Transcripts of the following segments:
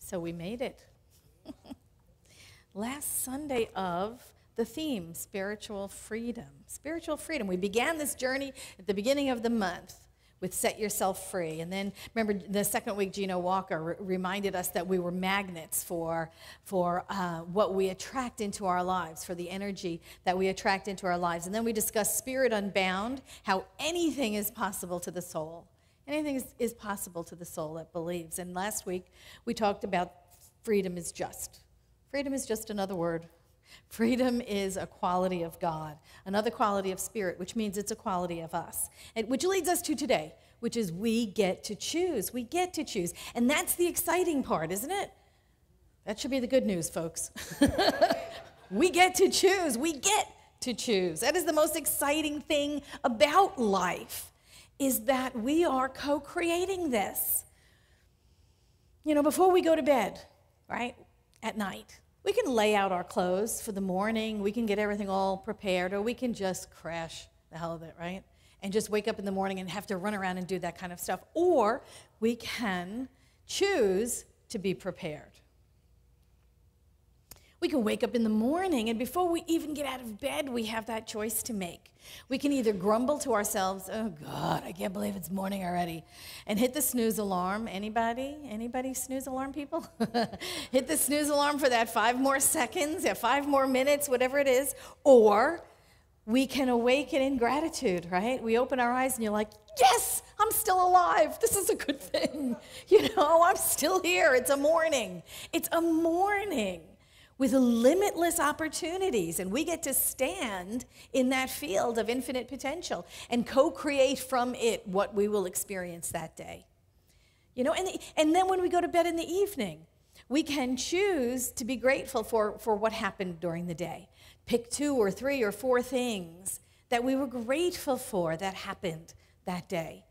So we made it. Last Sunday of the theme, spiritual freedom. Spiritual freedom. We began this journey at the beginning of the month with Set Yourself Free. And then, remember, the second week, Gino Walker reminded us that we were magnets for what we attract into our lives, for the energy that we attract into our lives. And then we discussed Spirit Unbound, how anything is possible to the soul. Anything is possible to the soul that believes. And last week, we talked about freedom is just. Freedom is just another word. Freedom is a quality of God, another quality of spirit, which means it's a quality of us. And which leads us to today, which is we get to choose. We get to choose. And that's the exciting part, isn't it? That should be the good news, folks. We get to choose. We get to choose. That is the most exciting thing about life, is that we are co-creating this. You know, before we go to bed, right, at night, we can lay out our clothes for the morning. We can get everything all prepared, or we can just crash the hell of it, right? And just wake up in the morning and have to run around and do that kind of stuff. Or we can choose to be prepared. We can wake up in the morning, and before we even get out of bed, we have that choice to make. We can either grumble to ourselves, oh God, I can't believe it's morning already, and hit the snooze alarm. Anybody? Anybody snooze alarm people? Hit the snooze alarm for that 5 more seconds, 5 more minutes, whatever it is. Or we can awaken in gratitude, right? We open our eyes and you're like, yes, I'm still alive. This is a good thing. You know, I'm still here. It's a morning. It's a morning with limitless opportunities, and we get to stand in that field of infinite potential and co-create from it what we will experience that day. You know, and then when we go to bed in the evening, we can choose to be grateful for what happened during the day. Pick 2 or 3 or 4 things that we were grateful for that happened that day.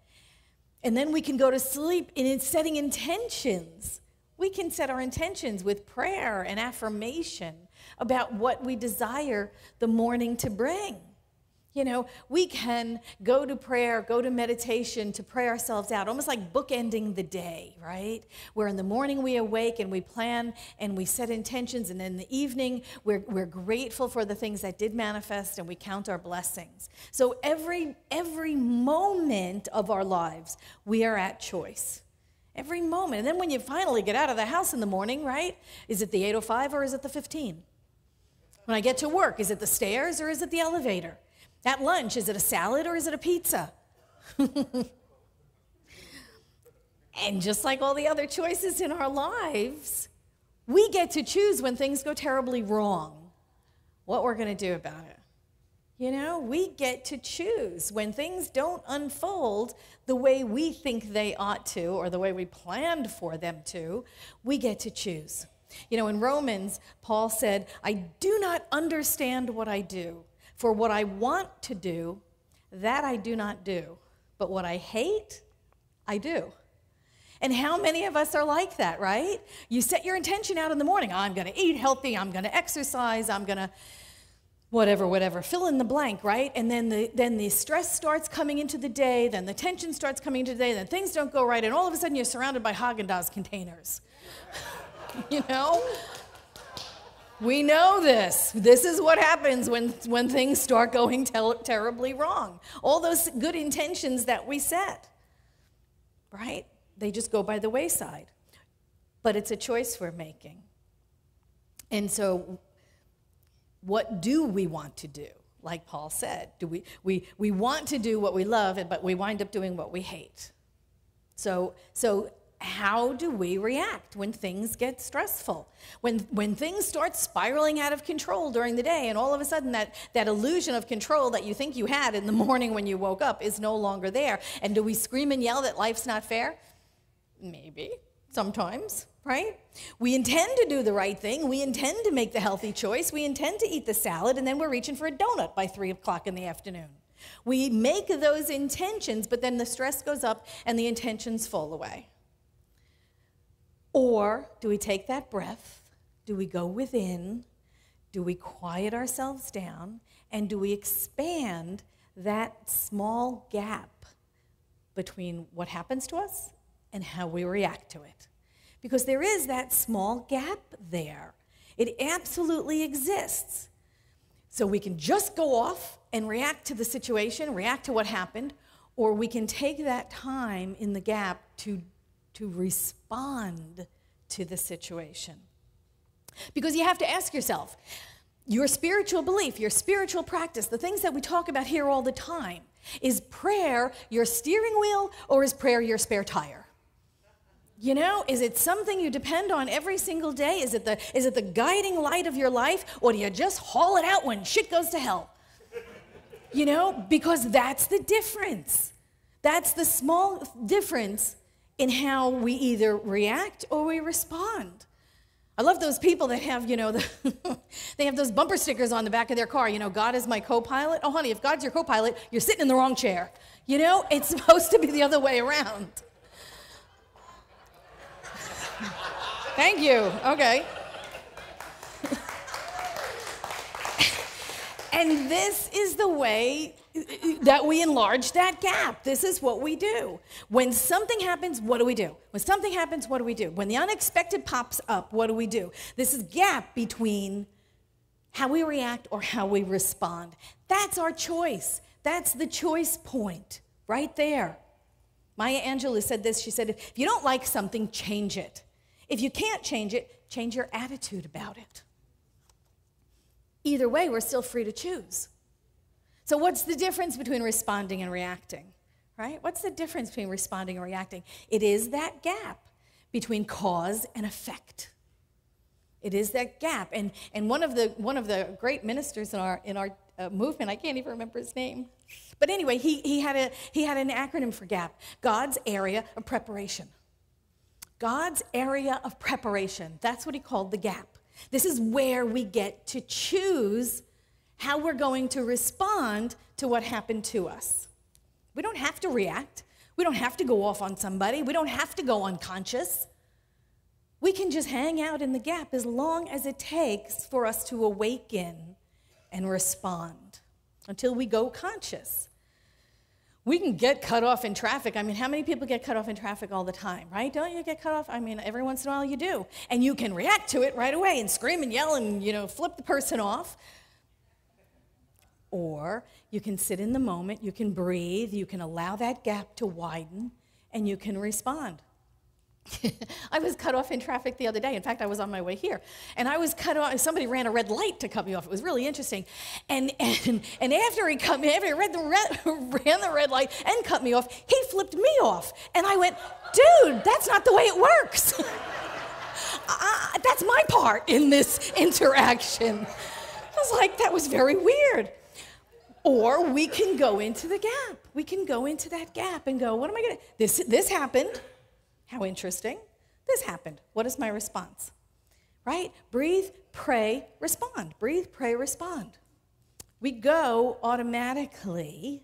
And then we can go to sleep in setting intentions. We can set our intentions with prayer and affirmation about what we desire the morning to bring. You know, we can go to prayer, go to meditation to pray ourselves out, almost like bookending the day, right? Where in the morning we awake and we plan and we set intentions, and in the evening we're grateful for the things that did manifest and we count our blessings. So every moment of our lives, we are at choice. Every moment. And then when you finally get out of the house in the morning, right? Is it the 8:05 or is it the 15? When I get to work, is it the stairs or is it the elevator? At lunch, is it a salad or is it a pizza? And just like all the other choices in our lives, we get to choose when things go terribly wrong what we're going to do about it. You know, we get to choose when things don't unfold the way we think they ought to or the way we planned for them to. We get to choose. You know, in Romans, Paul said, I do not understand what I do. For what I want to do, that I do not do. But what I hate, I do. And how many of us are like that, right? You set your intention out in the morning. I'm going to eat healthy. I'm going to exercise. I'm going to whatever. Fill in the blank, right? And then the stress starts coming into the day. Then the tension starts coming into the day. Then things don't go right. And all of a sudden, you're surrounded by Haagen-Dazs containers. You know? We know this. This is what happens when things start going terribly wrong. All those good intentions that we set, right? They just go by the wayside. But it's a choice we're making. And so what do we want to do? Like Paul said, we want to do what we love, but we wind up doing what we hate. So how do we react when things get stressful? When things start spiraling out of control during the day, and all of a sudden that illusion of control that you think you had in the morning when you woke up is no longer there. And do we scream and yell that life's not fair? Maybe, sometimes, right? We intend to do the right thing. We intend to make the healthy choice. We intend to eat the salad, and then we're reaching for a donut by 3 o'clock in the afternoon. We make those intentions, but then the stress goes up and the intentions fall away. Or do we take that breath? Do we go within? Do we quiet ourselves down? And do we expand that small gap between what happens to us and how we react to it? because there is that small gap there. It absolutely exists. So we can just go off and react to the situation, react to what happened, or we can take that time in the gap to respond to the situation. Because you have to ask yourself, your spiritual belief, your spiritual practice, the things that we talk about here all the time, is prayer your steering wheel or is prayer your spare tire? You know, is it something you depend on every single day? Is it the guiding light of your life, or do you just haul it out when shit goes to hell? You know, because that's the difference. That's the small difference in how we either react or we respond. I love those people that have, you know, they have those bumper stickers on the back of their car, you know, God is my co-pilot. Oh, honey, if God's your co-pilot, you're sitting in the wrong chair. You know, it's supposed to be the other way around. Thank you. Okay. And this is the way that we enlarge that gap. This is what we do. When something happens, what do we do? When something happens, what do we do? When the unexpected pops up, what do we do? This is gap between how we react or how we respond. That's our choice. That's the choice point right there. Maya Angelou said this. She said, if you don't like something, change it. If you can't change it, change your attitude about it. Either way, we're still free to choose. So what's the difference between responding and reacting, right? What's the difference between responding and reacting? It is that gap between cause and effect. It is that gap. And one of the great ministers in our movement, I can't even remember his name, but anyway, he had an acronym for GAP, God's area of preparation. God's area of preparation. That's what he called the gap. This is where we get to choose how we're going to respond to what happened to us. We don't have to react. We don't have to go off on somebody. We don't have to go unconscious. We can just hang out in the gap as long as it takes for us to awaken and respond until we go conscious. We can get cut off in traffic. I mean, how many people get cut off in traffic all the time, right? Don't you get cut off? I mean, every once in a while you do. And you can react to it right away and scream and yell and, you know, flip the person off. Or you can sit in the moment, you can breathe, you can allow that gap to widen, and you can respond. I was cut off in traffic the other day. In fact, I was on my way here. And I was cut off. Somebody ran a red light to cut me off. It was really interesting. And after he cut me, after he ran the red light and cut me off, he flipped me off. And I went, dude, that's not the way it works. That's my part in this interaction. I was like, that was very weird. Or we can go into the gap. We can go into that gap and go, what am I going to, this happened. How interesting. This happened. What is my response? Right? Breathe, pray, respond. Breathe, pray, respond. We go automatically,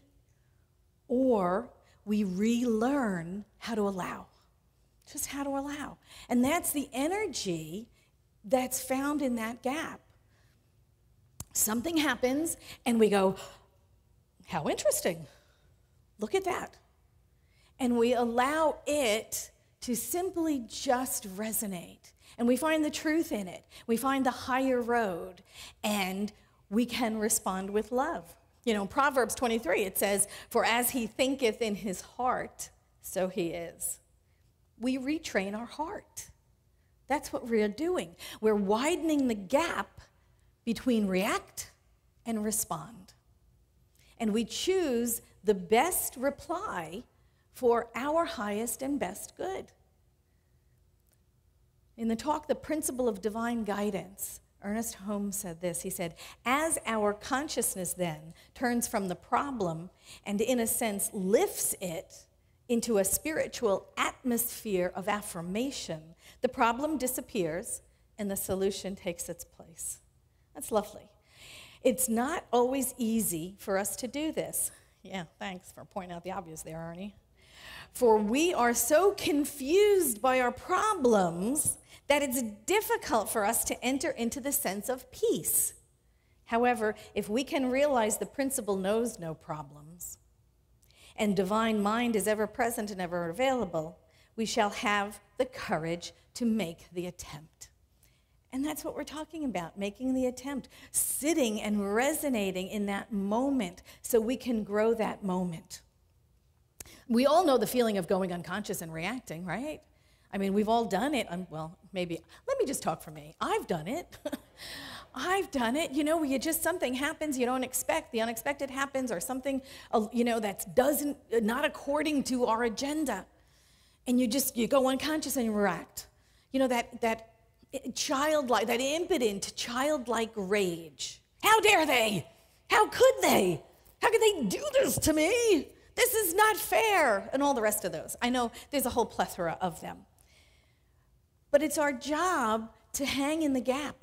or we relearn how to allow. Just how to allow. And that's the energy that's found in that gap. Something happens, and we go, how interesting. Look at that. And we allow it to simply just resonate. And we find the truth in it. We find the higher road. And we can respond with love. You know, Proverbs 23, it says, for as he thinketh in his heart, so he is. We retrain our heart. That's what we're doing. We're widening the gap between react and respond. And we choose the best reply for our highest and best good. In the talk, The Principle of Divine Guidance, Ernest Holmes said this. He said, as our consciousness then turns from the problem and in a sense lifts it into a spiritual atmosphere of affirmation, the problem disappears and the solution takes its place. That's lovely. It's not always easy for us to do this. Yeah, thanks for pointing out the obvious there, Ernie. For we are so confused by our problems that it's difficult for us to enter into the sense of peace. However, if we can realize the principle knows no problems, and divine mind is ever present and ever available, we shall have the courage to make the attempt. And that's what we're talking about, making the attempt, sitting and resonating in that moment so we can grow that moment. We all know the feeling of going unconscious and reacting, right? I mean, we've all done it. Well, maybe, let me just talk for me. I've done it. I've done it. You know, where something happens you don't expect, the unexpected happens, or something, that's not according to our agenda. And you go unconscious and you react. You know, that childlike, that impotent, childlike rage. How dare they? How could they? How could they do this to me? This is not fair, and all the rest of those. I know there's a whole plethora of them. But it's our job to hang in the gap,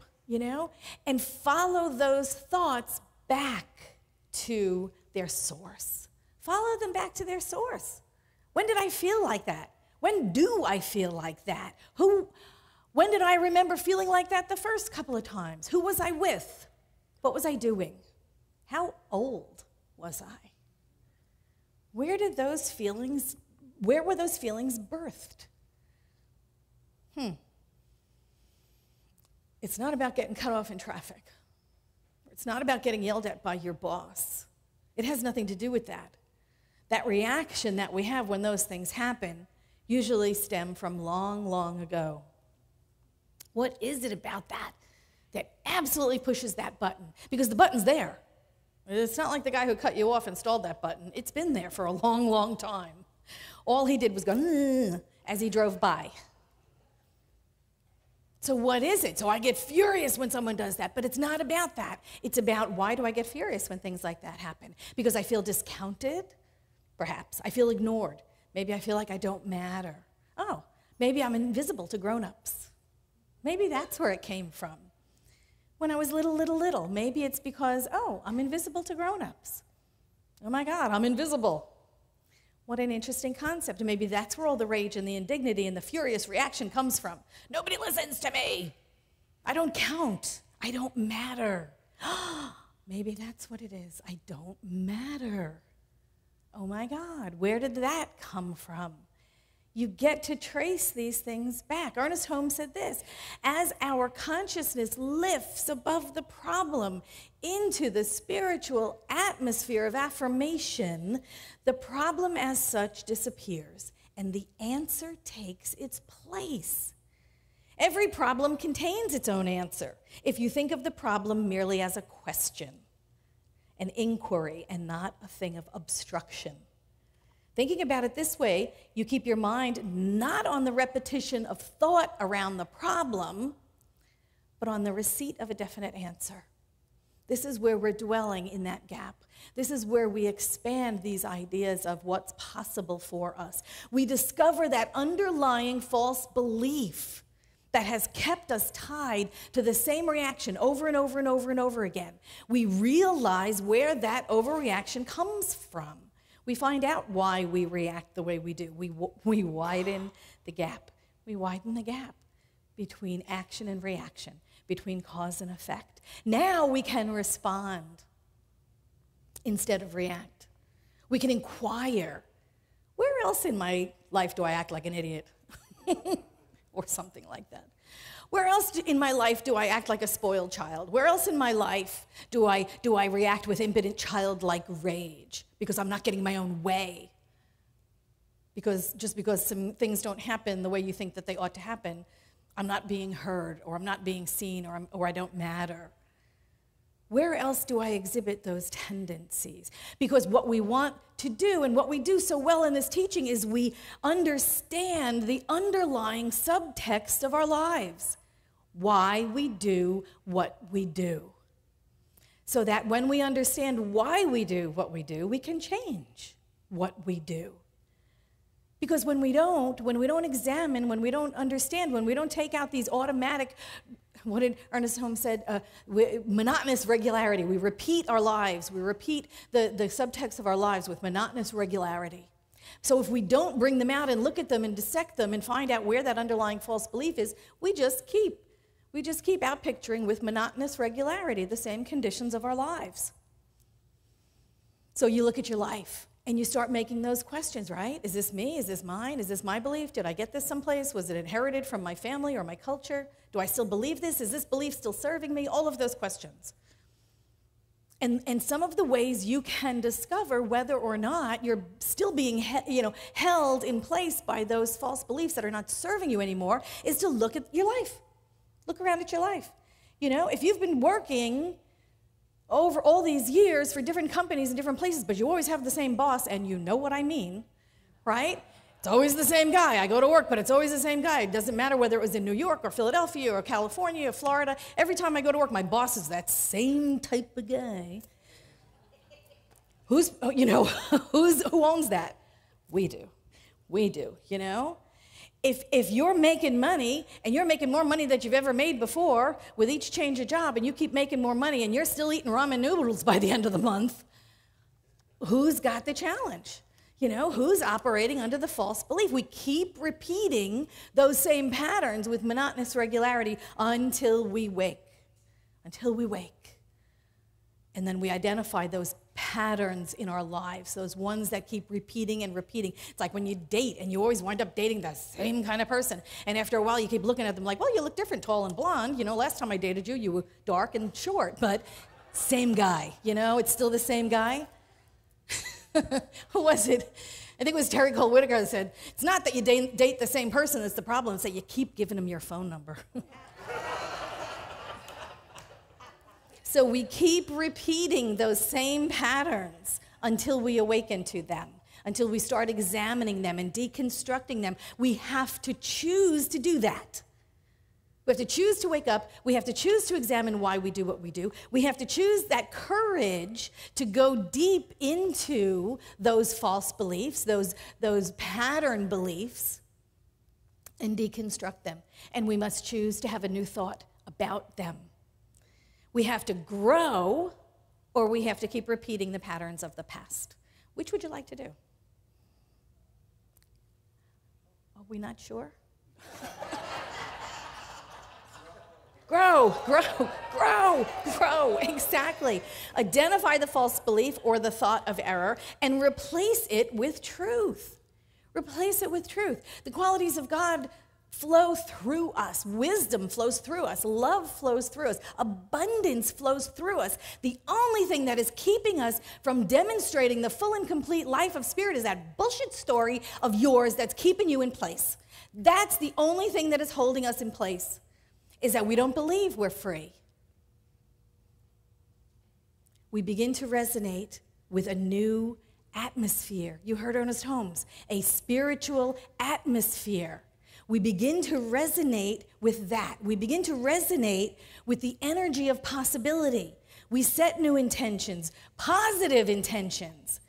and follow those thoughts back to their source. Follow them back to their source. When did I feel like that? When do I feel like that? When did I remember feeling like that the first couple of times? Who was I with? What was I doing? How old was I? Where were those feelings birthed? It's not about getting cut off in traffic. It's not about getting yelled at by your boss. It has nothing to do with that. That reaction that we have when those things happen usually stem from long, long ago. What is it about that absolutely pushes that button? Because the button's there. It's not like the guy who cut you off installed that button. It's been there for a long, long time. All he did was go, as he drove by. So what is it? So I get furious when someone does that, but it's not about that. It's about, why do I get furious when things like that happen? Because I feel discounted, perhaps. I feel ignored. Maybe I feel like I don't matter. Oh, maybe I'm invisible to grown-ups. Maybe that's where it came from. When I was little, maybe it's because, I'm invisible to grown-ups. Oh my God, I'm invisible. What an interesting concept. And maybe that's where all the rage and the indignity and the furious reaction comes from. Nobody listens to me. I don't count. I don't matter. Maybe that's what it is. I don't matter. Oh my God, where did that come from? You get to trace these things back. Ernest Holmes said this: as our consciousness lifts above the problem into the spiritual atmosphere of affirmation, the problem as such disappears, and the answer takes its place. Every problem contains its own answer if you think of the problem merely as a question, an inquiry, and not a thing of obstruction. Thinking about it this way, you keep your mind not on the repetition of thought around the problem, but on the receipt of a definite answer. This is where we're dwelling in that gap. This is where we expand these ideas of what's possible for us. We discover that underlying false belief that has kept us tied to the same reaction over and over and over and over again. We realize where that overreaction comes from. We find out why we react the way we do. We widen the gap. We widen the gap between action and reaction, between cause and effect. Now we can respond instead of react. We can inquire, where else in my life do I act like an idiot? Or something like that. Where else in my life do I act like a spoiled child? Where else in my life do I react with impotent childlike rage because I'm not getting my own way? Just because some things don't happen the way you think that they ought to happen, I'm not being heard, or I'm not being seen, or I don't matter. Where else do I exhibit those tendencies? Because what we want to do, and what we do so well in this teaching, is we understand the underlying subtext of our lives, why we do what we do. So that when we understand why we do what we do, we can change what we do. Because when we don't examine, when we don't understand, when we don't take out these automatic, what did Ernest Holmes said, monotonous regularity. We repeat our lives. We repeat the subtext of our lives with monotonous regularity. So if we don't bring them out and look at them and dissect them and find out where that underlying false belief is, we just keep outpicturing with monotonous regularity the same conditions of our lives. So you look at your life, And you start making those questions, right? Is this me? Is this mine? Is this my belief? Did I get this someplace? Was it inherited from my family or my culture? Do I still believe this? Is this belief still serving me? All of those questions. And some of the ways you can discover whether or not you're still being held in place by those false beliefs that are not serving you anymore is to look at your life. Look around at your life. If you've been working over all these years for different companies and different places, but you always have the same boss, and you know what I mean, right? It's always the same guy. I go to work, but it's always the same guy. It doesn't matter whether it was in New York or Philadelphia or California or Florida. Every time I go to work, my boss is that same type of guy. Who owns that? We do. If you're making money, and you're making more money than you've ever made before with each change of job, and you keep making more money, and you're still eating ramen noodles by the end of the month, who's got the challenge? Who's operating under the false belief? We keep repeating those same patterns with monotonous regularity until we wake. And then we identify those patterns in our lives, those ones that keep repeating and repeating. It's like when you date, and you always wind up dating the same kind of person. And after a while, you keep looking at them like, well, you look different, tall and blonde. Last time I dated you, you were dark and short. But same guy, it's still the same guy. Who was it? I think it was Terry Cole Whitaker that said, it's not that you date the same person that's the problem, it's that you keep giving them your phone number. So we keep repeating those same patterns until we awaken to them, until we start examining them and deconstructing them. We have to choose to do that. We have to choose to wake up. We have to choose to examine why we do what we do. We have to choose that courage to go deep into those false beliefs, those pattern beliefs, and deconstruct them. And we must choose to have a new thought about them. We have to grow, or we have to keep repeating the patterns of the past. Which would you like to do? Are we not sure? Grow. Exactly. Identify the false belief or the thought of error and replace it with truth. The qualities of God flow through us. Wisdom flows through us. Love flows through us. Abundance flows through us. The only thing that is keeping us from demonstrating the full and complete life of Spirit is that bullshit story of yours that's keeping you in place. That's the only thing that is holding us in place, is that we don't believe we're free. We begin to resonate with a new atmosphere. You heard Ernest Holmes, a spiritual atmosphere. We begin to resonate with that. We begin to resonate with the energy of possibility. We set new intentions, positive intentions.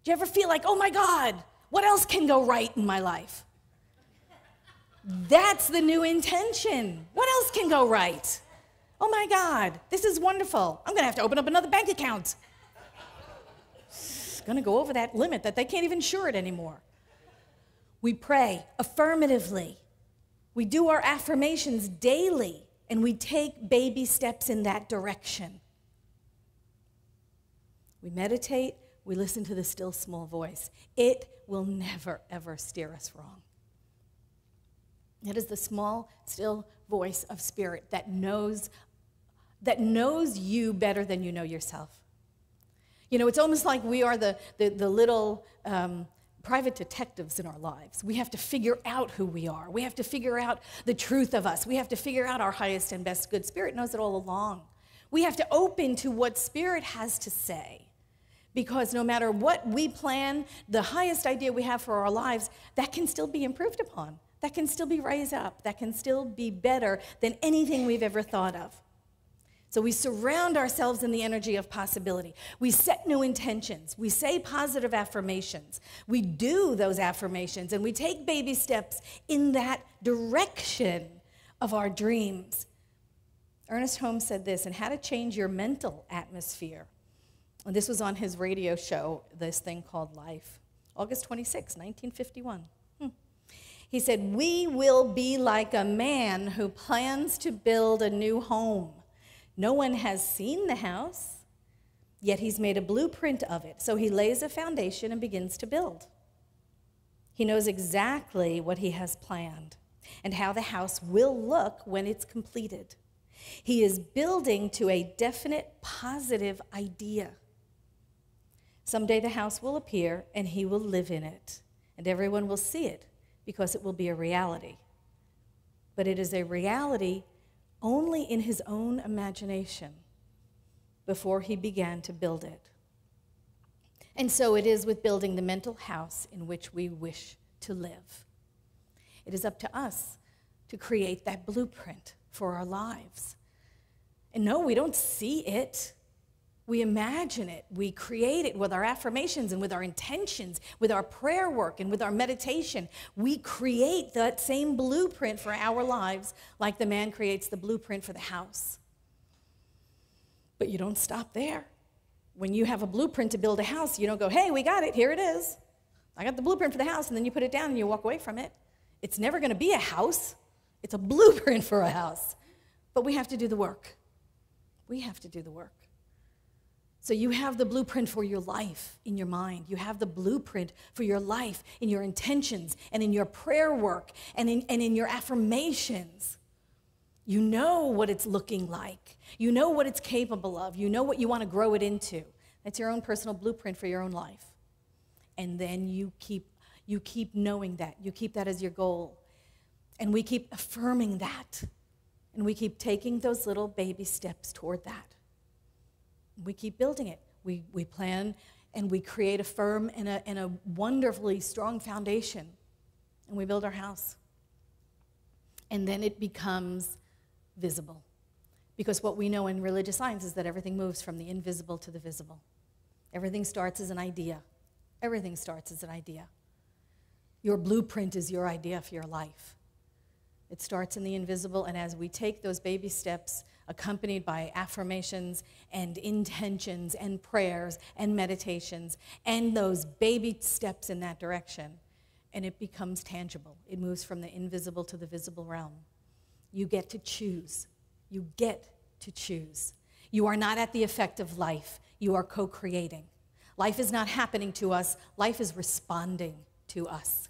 Do you ever feel like, oh my God, what else can go right in my life? That's the new intention. What else can go right? Oh my God, this is wonderful. I'm going to have to open up another bank account. It's going to go over that limit that they can't even insure it anymore. We pray affirmatively. We do our affirmations daily, and we take baby steps in that direction. We meditate. We listen to the still small voice. It will never, ever steer us wrong. It is the small, still voice of Spirit that knows you better than you know yourself. It's almost like we are the little private detectives in our lives. We have to figure out who we are. We have to figure out the truth of us. We have to figure out our highest and best good. Spirit knows it all along. We have to open to what Spirit has to say, because no matter what we plan, the highest idea we have for our lives, that can still be improved upon. That can still be raised up. That can still be better than anything we've ever thought of. So we surround ourselves in the energy of possibility. We set new intentions. We say positive affirmations. We do those affirmations, and we take baby steps in that direction of our dreams. Ernest Holmes said this, and how to change your mental atmosphere. And this was on his radio show, this thing called Life, August 26, 1951. He said, we will be like a man who plans to build a new home. No one has seen the house, yet he's made a blueprint of it. So he lays a foundation and begins to build. He knows exactly what he has planned and how the house will look when it's completed. He is building to a definite positive idea. Someday the house will appear and he will live in it, and everyone will see it because it will be a reality. But it is a reality only in his own imagination before he began to build it. And so it is with building the mental house in which we wish to live. It is up to us to create that blueprint for our lives. And no, we don't see it. We imagine it. We create it with our affirmations and with our intentions, with our prayer work and with our meditation. We create that same blueprint for our lives like the man creates the blueprint for the house. But you don't stop there. When you have a blueprint to build a house, you don't go, hey, we got it, here it is. I got the blueprint for the house, and then you put it down and you walk away from it. It's never going to be a house. It's a blueprint for a house. But we have to do the work. We have to do the work. So you have the blueprint for your life in your mind. You have the blueprint for your life in your intentions and in your prayer work and in your affirmations. You know what it's looking like. You know what it's capable of. You know what you want to grow it into. That's your own personal blueprint for your own life. And then you keep knowing that. You keep that as your goal. And we keep affirming that. And we keep taking those little baby steps toward that. We keep building it. We plan and we create a firm and a wonderfully strong foundation. And we build our house. And then it becomes visible. Because what we know in religious science is that everything moves from the invisible to the visible. Everything starts as an idea. Everything starts as an idea. Your blueprint is your idea for your life. It starts in the invisible, and as we take those baby steps, accompanied by affirmations and intentions and prayers and meditations, and those baby steps in that direction, and it becomes tangible. It moves from the invisible to the visible realm. You get to choose. You get to choose. You are not at the effect of life. You are co-creating. Life is not happening to us. Life is responding to us.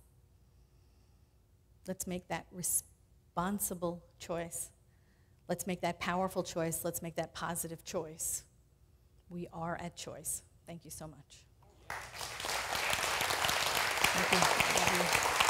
Let's make that responsible choice. Let's make that powerful choice. Let's make that positive choice. We are at choice. Thank you so much. Thank you. Love you.